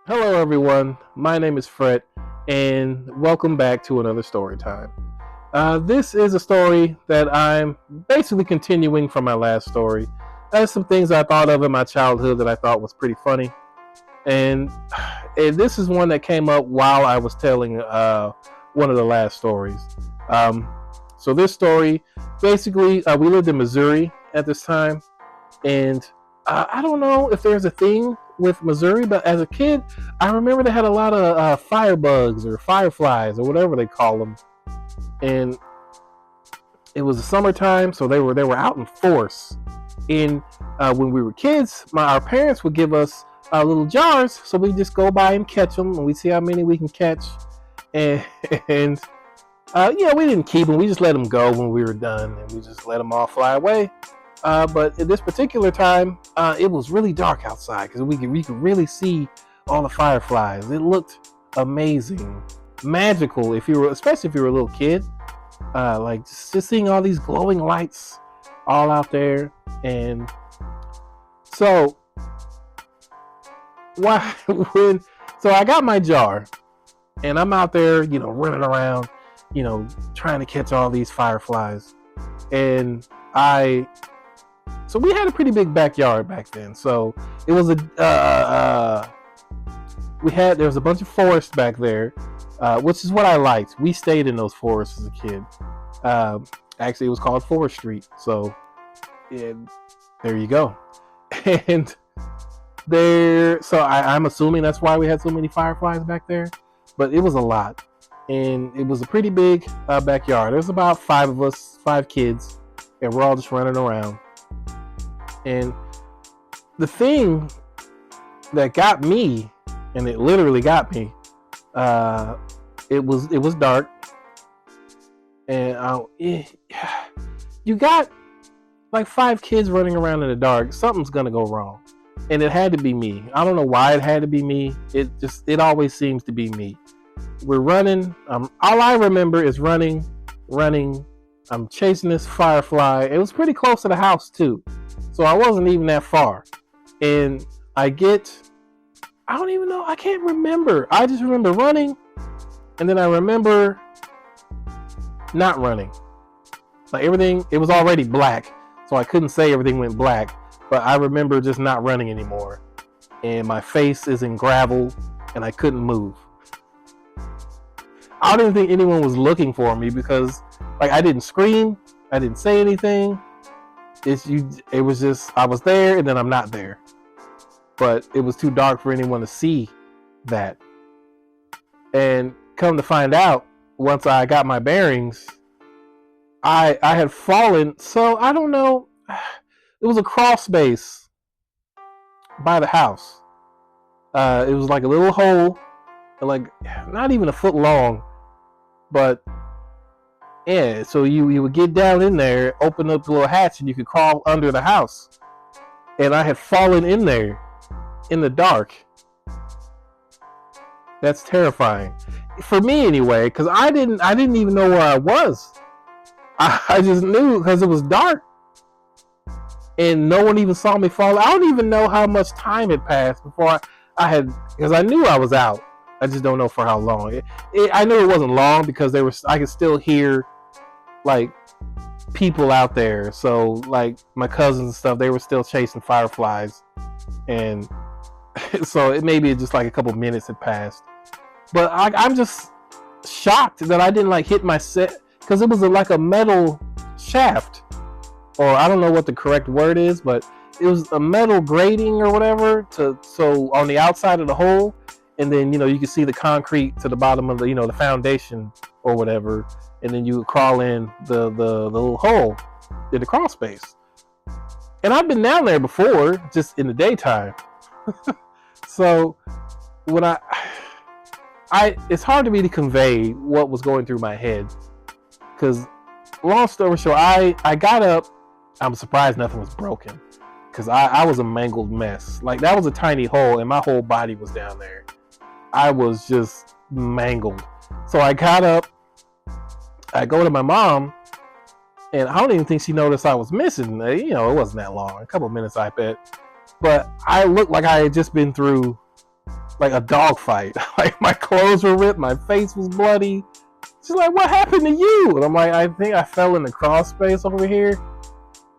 Hello, everyone. My name is Fred, and welcome back to another story time. This is a story that I'm basically continuing from my last story. There's some things I thought of in my childhood that I thought was pretty funny, and, and this is one that came up while I was telling one of the last stories. Um, so this story, basically, we lived in Missouri at this time, and I don't know if there's a thing with Missouri, but as a kid, I remember they had a lot of firebugs or fireflies or whatever they call them, and it was the summertime, so they were out in force. And when we were kids, our parents would give us little jars, so we just go by and catch them, and we see how many we can catch, and and we didn't keep them. We just let them go when we were done, and we just let them all fly away. But at this particular time, it was really dark outside because we could really see all the fireflies. It looked amazing, magical. Especially if you were a little kid, like just seeing all these glowing lights all out there. And so, why when so I got my jar and I'm out there, running around, trying to catch all these fireflies, and I so we had a pretty big backyard back then. So it was there was a bunch of forest back there, which is what I liked. We stayed in those forests as a kid. Actually, it was called Forest Street. So yeah, there you go. And I'm assuming that's why we had so many fireflies back there. But it was a lot, and it was a pretty big backyard. There's about five of us, five kids, and we're all just running around. And the thing that got me, and it literally got me, it was dark, and you got like five kids running around in the dark. Something's gonna go wrong, and it had to be me. I don't know why it had to be me. It always seems to be me. We're running. All I remember is running. I'm chasing this firefly. It was pretty close to the house too. So I wasn't even that far. And I don't even know, I can't remember. I just remember running, and then I remember not running. Like everything, it was already black, so I couldn't say everything went black, but I remember just not running anymore. And my face is in gravel, and I couldn't move. I don't even think anyone was looking for me because, like, I didn't scream, I didn't say anything. It was just I was there and then I'm not there. But it was too dark for anyone to see that. And come to find out, once I got my bearings, I had fallen. So I don't know. It was a crawl space by the house. It was like a little hole, like not even a foot long, but yeah, so you would get down in there, open up the little hatch, and you could crawl under the house. And I had fallen in there in the dark. That's terrifying for me, anyway, because I didn't even know where I was. I just knew because it was dark, and no one even saw me fall. I don't even know how much time had passed before I had, because I knew I was out. I just don't know for how long. I knew it wasn't long because I could still hear like people out there. So like my cousins and stuff, they were still chasing fireflies, and so it just like a couple minutes had passed. But I'm just shocked that I didn't like hit my set, because it was like a metal shaft, or I don't know what the correct word is, but it was a metal grating or whatever so on the outside of the hole, and then you could see the concrete to the bottom of the foundation or whatever, and then you would crawl in the little hole in the crawl space. And I've been down there before, just in the daytime. So when it's hard to me to convey what was going through my head, because long story short, I got up. I'm surprised nothing was broken, because I was a mangled mess. Like, that was a tiny hole, and my whole body was down there. I was just mangled. So I got up, I go to my mom, and I don't even think she noticed I was missing. It wasn't that long, a couple minutes, I bet. But I looked like I had just been through like a dog fight. Like my clothes were ripped, my face was bloody. She's like, "What happened to you?" And I'm like, "I think I fell in the crawl space over here.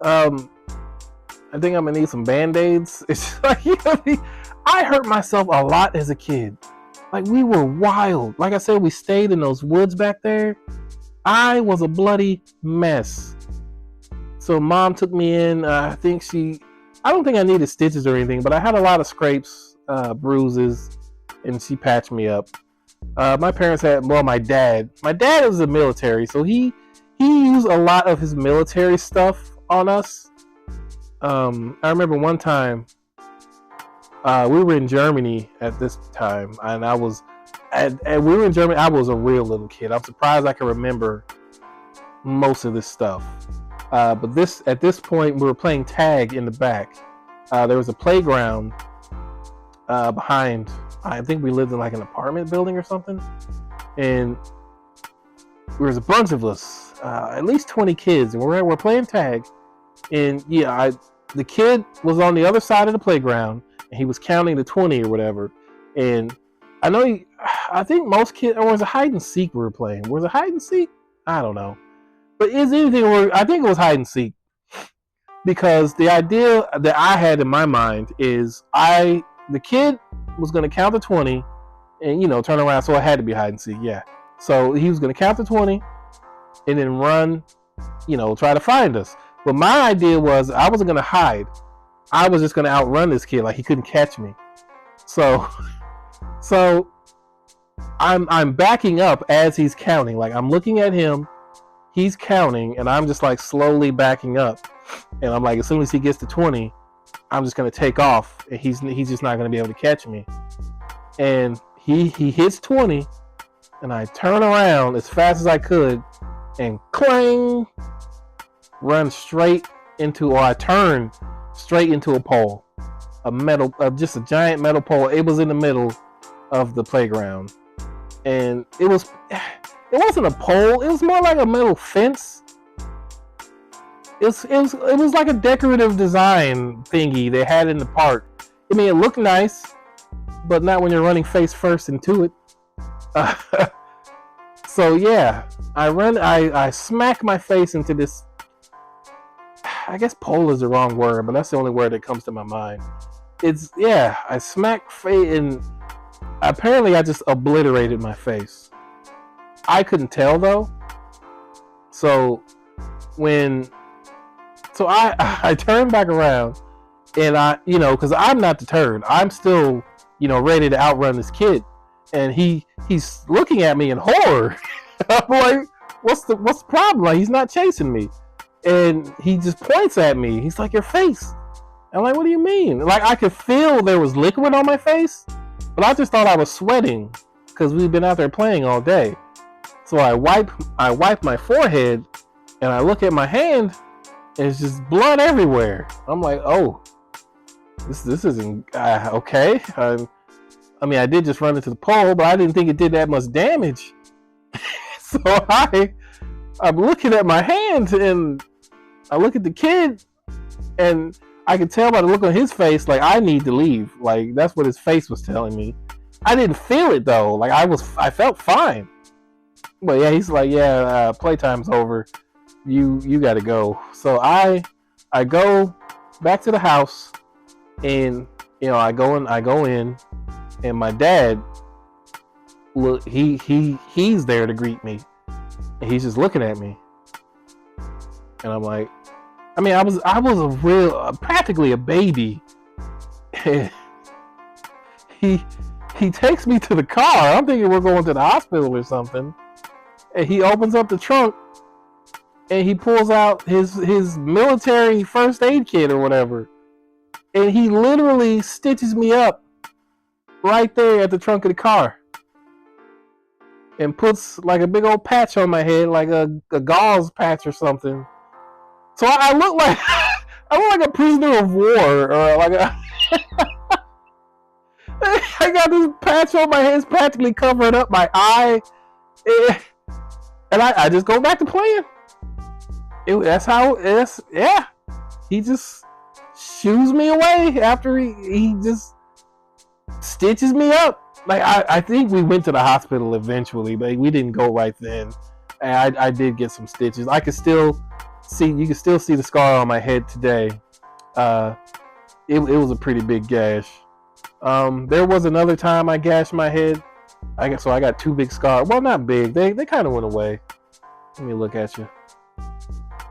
I think I'm gonna need some band-aids." It's like, you know, I hurt myself a lot as a kid. Like, we were wild. Like I said, we stayed in those woods back there. I was a bloody mess. So mom took me in. I don't think I needed stitches or anything, but I had a lot of scrapes, bruises, and she patched me up. My parents my dad was in the military, so he used a lot of his military stuff on us. I remember one time, we were in Germany at this time, and we were in Germany. I was a real little kid. I'm surprised I can remember most of this stuff. But at this point, we were playing tag in the back. There was a playground behind. I think we lived in like an apartment building or something, and there was a bunch of us, at least 20 kids, and we're playing tag. And yeah, the kid was on the other side of the playground, and he was counting to 20 or whatever. And I think most kids, or was it hide and seek we were playing? Was it hide and seek? I don't know. But I think it was hide and seek, because the idea that I had in my mind is the kid was going to count to 20 and, turn around. So it had to be hide and seek. Yeah. So he was going to count to 20 and then run, try to find us. But my idea was I wasn't going to hide. I was just going to outrun this kid. Like, he couldn't catch me. So I'm backing up as he's counting. Like, I'm looking at him, he's counting, and I'm just like slowly backing up. And I'm like, as soon as he gets to 20, I'm just going to take off, and he's just not going to be able to catch me. And he hits 20, and I turn around as fast as I could, and clang, I turned straight into a pole, just a giant metal pole. It was in the middle of the playground, and it wasn't a pole. It was more like a metal fence. It was like a decorative design thingy they had in the park. I mean, it looked nice, but not when you're running face first into it. So yeah, I smack my face into this. I guess pole is the wrong word, but that's the only word that comes to my mind. I smack face, and apparently I just obliterated my face. I couldn't tell though. So I turned back around, and because I'm not deterred. I'm still, ready to outrun this kid. And he's looking at me in horror. I'm like, what's the problem? Like, he's not chasing me. And he just points at me. He's like, your face. I'm like, what do you mean? Like, I could feel there was liquid on my face, but I just thought I was sweating because we've been out there playing all day. So I wipe my forehead, and I look at my hand, and it's just blood everywhere. I'm like, oh, this isn't okay. I mean, I did just run into the pole, but I didn't think it did that much damage. So I'm looking at my hand, and I look at the kid, and I could tell by the look on his face, like, I need to leave. Like, that's what his face was telling me. I didn't feel it though. Like, I felt fine. But yeah, he's like, yeah, playtime's over. You got to go. So I go back to the house, and I go in, and my dad, look, he's there to greet me, and he's just looking at me, and I'm like, I mean, I was practically a baby. He takes me to the car. I'm thinking we're going to the hospital or something, and he opens up the trunk, and he pulls out his military first aid kit or whatever, and he literally stitches me up right there at the trunk of the car, and puts like a big old patch on my head, like a gauze patch or something. So I look like a prisoner of war, or like I got this patch on my head, it's practically covering up my eye, and I just go back to playing. That's how it is. Yeah, he just shoos me away after he just stitches me up. Like I think we went to the hospital eventually, but we didn't go right then. And I did get some stitches. I could still see, you can still see the scar on my head today. It was a pretty big gash. There was another time I gashed my head. I got two big scars. Well, not big. They kind of went away. Let me look at you.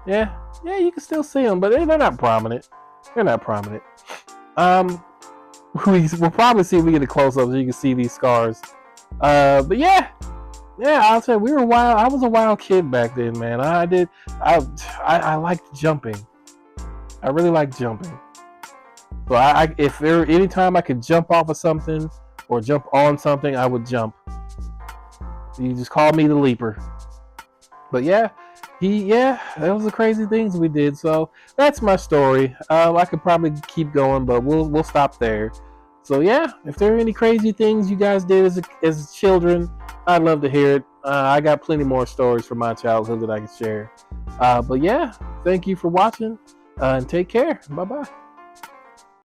Yeah, you can still see them, but they're not prominent. They're not prominent. We'll probably see if we get a close up so you can see these scars. But yeah, I'll tell you, we were wild. I was a wild kid back then, man. I liked jumping. I really liked jumping. So if there any time I could jump off of something or jump on something, I would jump. You just call me the leaper. But yeah, that was the crazy things we did. So that's my story. I could probably keep going, but we'll stop there. So yeah, if there are any crazy things you guys did as children, I'd love to hear it. I got plenty more stories from my childhood that I can share. But yeah, thank you for watching, and take care. Bye bye.